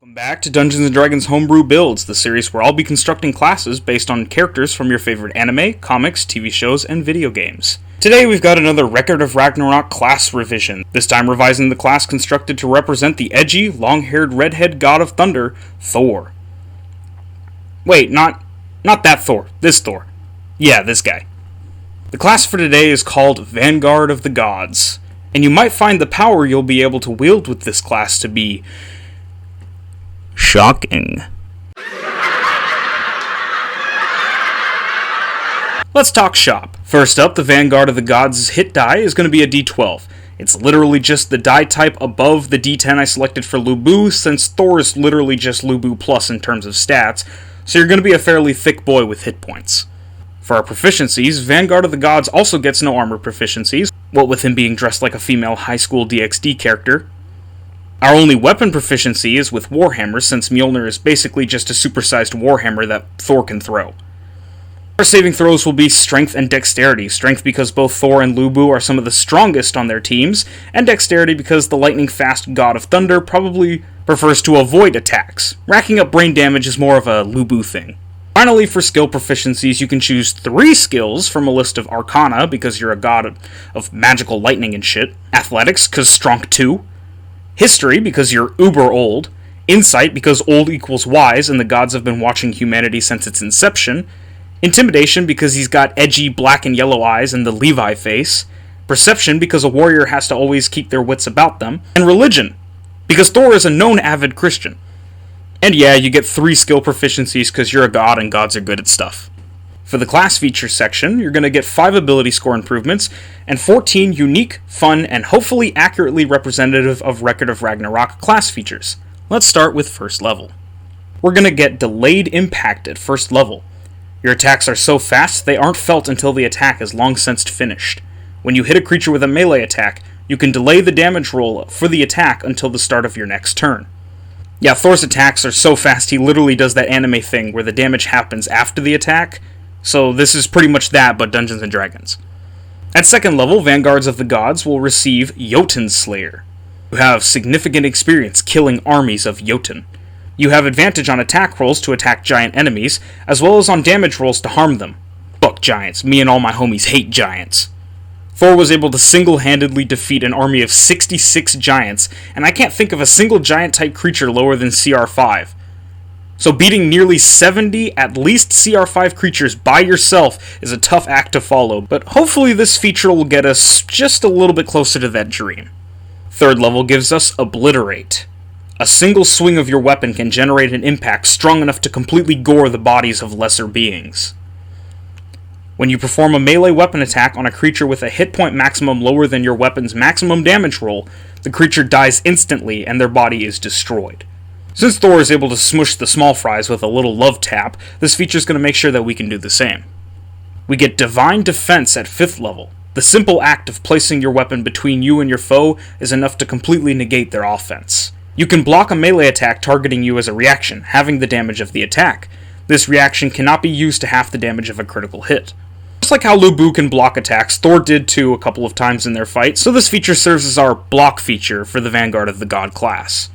Welcome back to Dungeons & Dragons Homebrew Builds, the series where I'll be constructing classes based on characters from your favorite anime, comics, TV shows, and video games. Today we've got another Record of Ragnarok class revision, this time revising the class constructed to represent the edgy, long-haired redhead god of thunder, Thor. Wait, not that Thor, this Thor. Yeah, this guy. The class for today is called Vanguard of the Gods, and you might find the power you'll be able to wield with this class to be shocking. Let's talk shop. First up, the Vanguard of the Gods' hit die is going to be a d12. It's literally just the die type above the d10 I selected for Lubu, since Thor is literally just Lubu plus in terms of stats, so you're going to be a fairly thick boy with hit points. For our proficiencies, Vanguard of the Gods also gets no armor proficiencies, what with him being dressed like a female high school DxD character. Our only weapon proficiency is with Warhammer, since Mjolnir is basically just a supersized Warhammer that Thor can throw. Our saving throws will be Strength and Dexterity. Strength because both Thor and Lubu are some of the strongest on their teams, and Dexterity because the lightning-fast God of Thunder probably prefers to avoid attacks. Racking up brain damage is more of a Lubu thing. Finally, for skill proficiencies, you can choose 3 skills from a list of Arcana, because you're a god of magical lightning and shit. Athletics, because strong 2. History, because you're uber old. Insight, because old equals wise, and the gods have been watching humanity since its inception. Intimidation, because he's got edgy black and yellow eyes and the Levi face. Perception, because a warrior has to always keep their wits about them. And religion, because Thor is a known avid Christian. And yeah, you get 3 skill proficiencies because you're a god and gods are good at stuff. For the class features section, you're going to get 5 ability score improvements, and 14 unique, fun, and hopefully accurately representative of Record of Ragnarok class features. Let's start with first level. We're going to get Delayed Impact at first level. Your attacks are so fast, they aren't felt until the attack is long since finished. When you hit a creature with a melee attack, you can delay the damage roll for the attack until the start of your next turn. Yeah, Thor's attacks are so fast he literally does that anime thing where the damage happens after the attack, so this is pretty much that, but Dungeons & Dragons. At second level, Vanguards of the Gods will receive Jotun Slayer. You have significant experience killing armies of Jotun. You have advantage on attack rolls to attack giant enemies, as well as on damage rolls to harm them. Fuck giants, me and all my homies hate giants. Thor was able to single-handedly defeat an army of 66 giants, and I can't think of a single giant-type creature lower than CR5. So beating nearly 70 at least CR5 creatures by yourself is a tough act to follow, but hopefully this feature will get us just a little bit closer to that dream. Third level gives us Obliterate. A single swing of your weapon can generate an impact strong enough to completely gore the bodies of lesser beings. When you perform a melee weapon attack on a creature with a hit point maximum lower than your weapon's maximum damage roll, the creature dies instantly and their body is destroyed. Since Thor is able to smush the small fries with a little love tap, this feature is going to make sure that we can do the same. We get Divine Defense at 5th level. The simple act of placing your weapon between you and your foe is enough to completely negate their offense. You can block a melee attack targeting you as a reaction, having the damage of the attack. This reaction cannot be used to half the damage of a critical hit. Just like how Lubu can block attacks, Thor did too a couple of times in their fight, so this feature serves as our block feature for the Vanguard of the God class.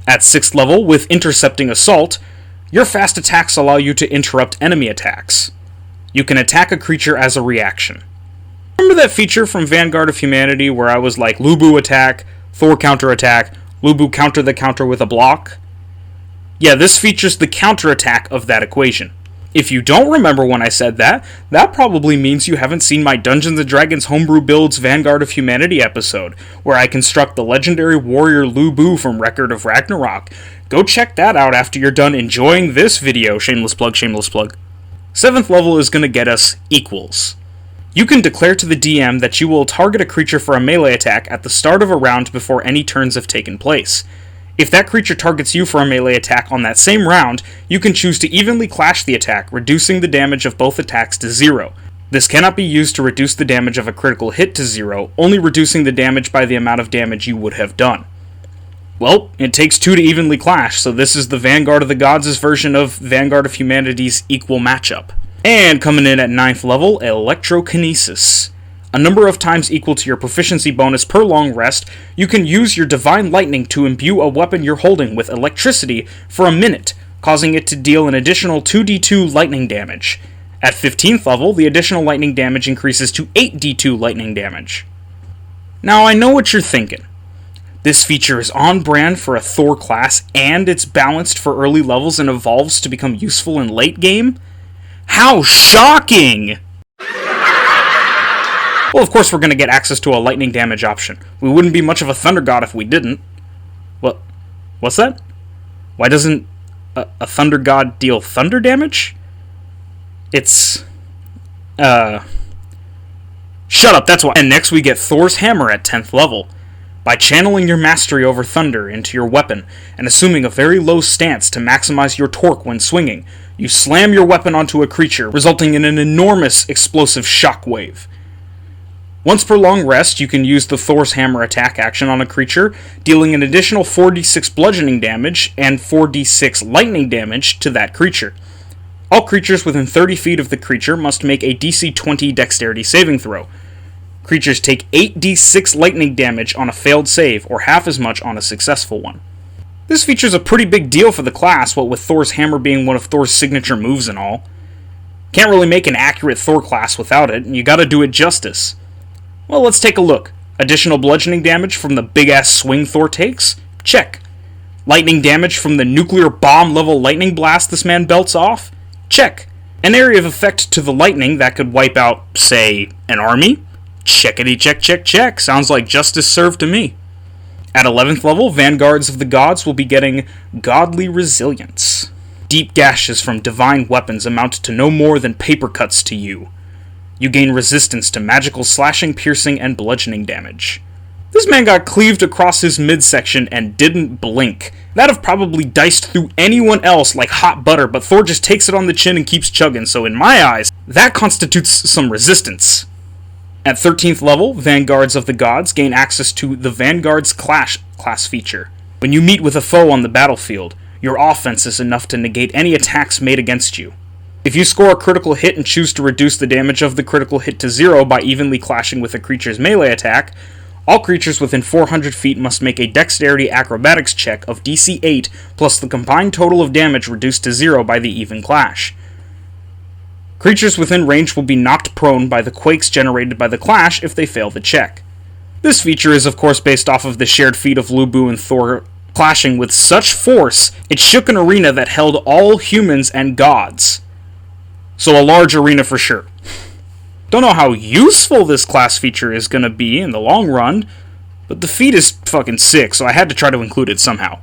At 6th level, with Intercepting Assault, your fast attacks allow you to interrupt enemy attacks. You can attack a creature as a reaction. Remember that feature from Vanguard of Humanity where I was like, Lubu attack, Thor counter attack, Lubu counter the counter with a block? Yeah, this features the counter attack of that equation. If you don't remember when I said that, that probably means you haven't seen my Dungeons & Dragons Homebrew Builds Vanguard of Humanity episode, where I construct the legendary warrior Lubu from Record of Ragnarok. Go check that out after you're done enjoying this video, shameless plug, shameless plug. 7th level is going to get us Equals. You can declare to the DM that you will target a creature for a melee attack at the start of a round before any turns have taken place. If that creature targets you for a melee attack on that same round, you can choose to evenly clash the attack, reducing the damage of both attacks to 0. This cannot be used to reduce the damage of a critical hit to 0, only reducing the damage by the amount of damage you would have done. Well, it takes 2 to evenly clash, so this is the Vanguard of the Gods' version of Vanguard of Humanity's equal matchup. And coming in at 9th level, Electrokinesis. A number of times equal to your proficiency bonus per long rest, you can use your Divine Lightning to imbue a weapon you're holding with electricity for a minute, causing it to deal an additional 2d2 lightning damage. At 15th level, the additional lightning damage increases to 8d2 lightning damage. Now, I know what you're thinking. This feature is on brand for a Thor class, and it's balanced for early levels and evolves to become useful in late game? How shocking! Well, of course we're going to get access to a lightning damage option. We wouldn't be much of a thunder god if we didn't. What's that? Why doesn't a thunder god deal thunder damage? It's... Shut up, that's why. And next we get Thor's Hammer at 10th level. By channeling your mastery over thunder into your weapon, and assuming a very low stance to maximize your torque when swinging, you slam your weapon onto a creature, resulting in an enormous explosive shockwave. Once per long rest, you can use the Thor's Hammer attack action on a creature, dealing an additional 4d6 bludgeoning damage and 4d6 lightning damage to that creature. All creatures within 30 feet of the creature must make a DC 20 dexterity saving throw. Creatures take 8d6 lightning damage on a failed save, or half as much on a successful one. This feature's a pretty big deal for the class, what with Thor's Hammer being one of Thor's signature moves and all. Can't really make an accurate Thor class without it, and you gotta do it justice. Well, let's take a look. Additional bludgeoning damage from the big-ass swing Thor takes? Check. Lightning damage from the nuclear bomb-level lightning blast this man belts off? Check. An area of effect to the lightning that could wipe out, say, an army? Checkity check check check. Sounds like justice served to me. At 11th level, Vanguards of the Gods will be getting Godly Resilience. Deep gashes from divine weapons amount to no more than paper cuts to you. You gain resistance to magical slashing, piercing, and bludgeoning damage. This man got cleaved across his midsection and didn't blink. That'd have probably diced through anyone else like hot butter, but Thor just takes it on the chin and keeps chugging, so in my eyes, that constitutes some resistance. At 13th level, Vanguards of the Gods gain access to the Vanguard's Clash class feature. When you meet with a foe on the battlefield, your offense is enough to negate any attacks made against you. If you score a critical hit and choose to reduce the damage of the critical hit to 0 by evenly clashing with a creature's melee attack, all creatures within 400 feet must make a Dexterity Acrobatics check of DC 8 plus the combined total of damage reduced to 0 by the even clash. Creatures within range will be knocked prone by the quakes generated by the clash if they fail the check. This feature is of course based off of the shared feat of Lu Bu and Thor clashing with such force it shook an arena that held all humans and gods. So a large arena for sure. Don't know how useful this class feature is going to be in the long run, but the feat is fucking sick, so I had to try to include it somehow.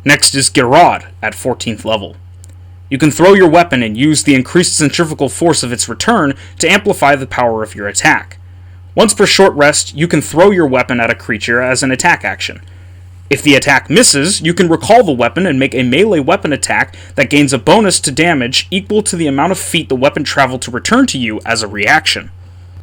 Next is Gerard at 14th level. You can throw your weapon and use the increased centrifugal force of its return to amplify the power of your attack. Once per short rest, you can throw your weapon at a creature as an attack action. If the attack misses, you can recall the weapon and make a melee weapon attack that gains a bonus to damage equal to the amount of feet the weapon traveled to return to you as a reaction.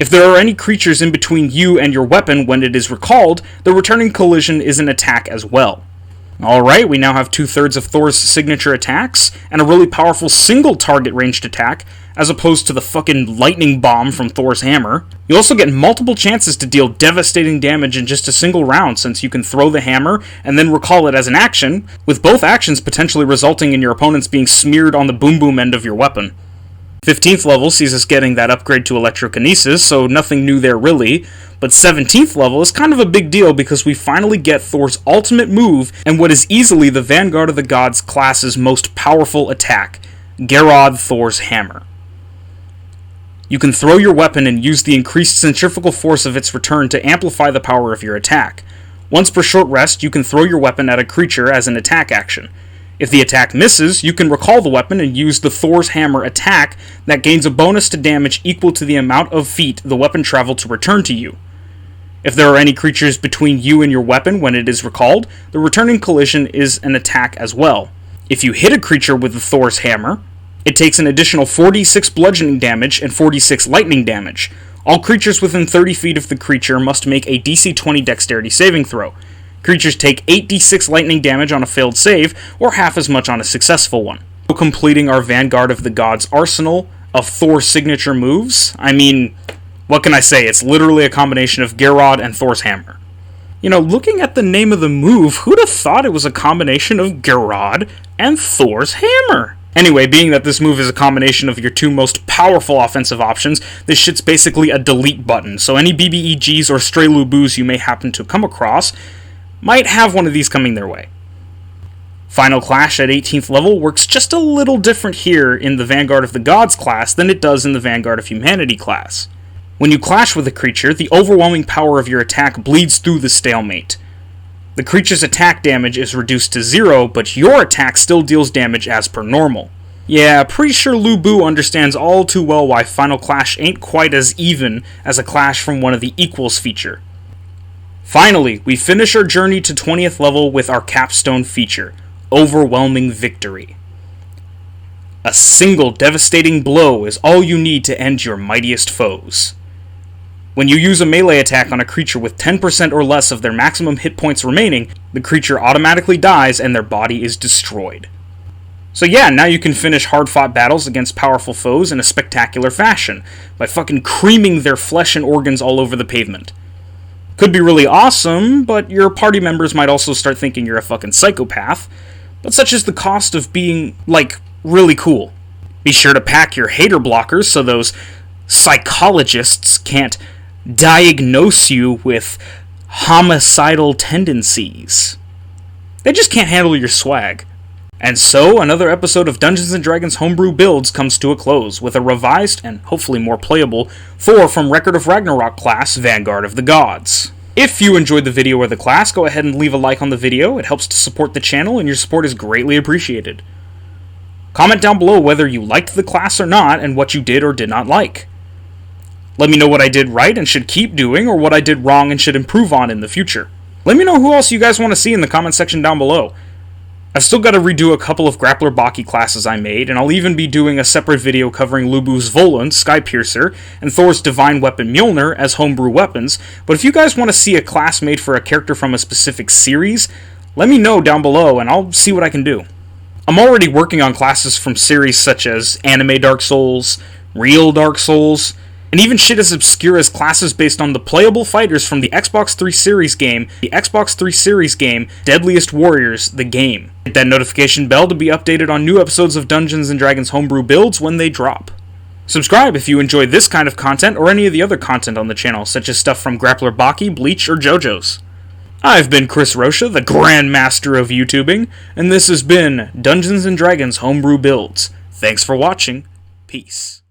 If there are any creatures in between you and your weapon when it is recalled, the returning collision is an attack as well. Alright, we now have 2/3 of Thor's signature attacks, and a really powerful single target ranged attack, as opposed to the fucking lightning bomb from Thor's hammer. You also get multiple chances to deal devastating damage in just a single round, since you can throw the hammer and then recall it as an action, with both actions potentially resulting in your opponents being smeared on the boom boom end of your weapon. 15th level sees us getting that upgrade to electrokinesis, so nothing new there really, but 17th level is kind of a big deal because we finally get Thor's ultimate move and what is easily the Vanguard of the Gods class's most powerful attack, Gerard Thor's Hammer. You can throw your weapon and use the increased centrifugal force of its return to amplify the power of your attack. Once per short rest, you can throw your weapon at a creature as an attack action. If the attack misses, you can recall the weapon and use the Thor's Hammer attack that gains a bonus to damage equal to the amount of feet the weapon traveled to return to you. If there are any creatures between you and your weapon when it is recalled, the returning collision is an attack as well. If you hit a creature with the Thor's Hammer, it takes an additional 4d6 bludgeoning damage and 4d6 lightning damage. All creatures within 30 feet of the creature must make a DC 20 dexterity saving throw. Creatures take 8d6 lightning damage on a failed save, or half as much on a successful one. Completing our Vanguard of the Gods arsenal of Thor signature moves. I mean, What can I say? It's literally a combination of Gerod and Thor's hammer. You know, looking at the name of the move, who'd have thought it was a combination of Gerod and Thor's hammer? Anyway, being that this move is a combination of your two most powerful offensive options, this shit's basically a delete button, so any BBEGs or stray Lubus you may happen to come across might have one of these coming their way. Final Clash at 18th level works just a little different here in the Vanguard of the Gods class than it does in the Vanguard of Humanity class. When you clash with a creature, the overwhelming power of your attack bleeds through the stalemate. The creature's attack damage is reduced to 0, but your attack still deals damage as per normal. Yeah, pretty sure Lubu understands all too well why Final Clash ain't quite as even as a clash from one of the Equals feature. Finally, we finish our journey to 20th level with our capstone feature, Overwhelming Victory. A single devastating blow is all you need to end your mightiest foes. When you use a melee attack on a creature with 10% or less of their maximum hit points remaining, the creature automatically dies and their body is destroyed. So yeah, now you can finish hard-fought battles against powerful foes in a spectacular fashion, by fucking creaming their flesh and organs all over the pavement. Could be really awesome, but your party members might also start thinking you're a fucking psychopath, but such is the cost of being, like, really cool. Be sure to pack your hater blockers so those psychologists can't diagnose you with homicidal tendencies. They just can't handle your swag. And so, another episode of Dungeons & Dragons Homebrew Builds comes to a close, with a revised, and hopefully more playable, Thor from Record of Ragnarok class, Vanguard of the Gods. If you enjoyed the video or the class, go ahead and leave a like on the video. It helps to support the channel, and your support is greatly appreciated. Comment down below whether you liked the class or not, and what you did or did not like. Let me know what I did right and should keep doing, or what I did wrong and should improve on in the future. Let me know who else you guys want to see in the comment section down below. I've still got to redo a couple of Grappler Baki classes I made, and I'll even be doing a separate video covering Lubu's Volan, Skypiercer, and Thor's Divine Weapon Mjolnir as homebrew weapons, but if you guys want to see a class made for a character from a specific series, let me know down below and I'll see what I can do. I'm already working on classes from series such as Anime Dark Souls, Real Dark Souls, and even shit as obscure as classes based on the playable fighters from the Xbox 3 Series game, Deadliest Warriors, the game. Hit that notification bell to be updated on new episodes of Dungeons & Dragons Homebrew Builds when they drop. Subscribe if you enjoy this kind of content or any of the other content on the channel, such as stuff from Grappler Baki, Bleach, or JoJo's. I've been Chris Rocha, the Grand Master of YouTubing, and this has been Dungeons & Dragons Homebrew Builds. Thanks for watching. Peace.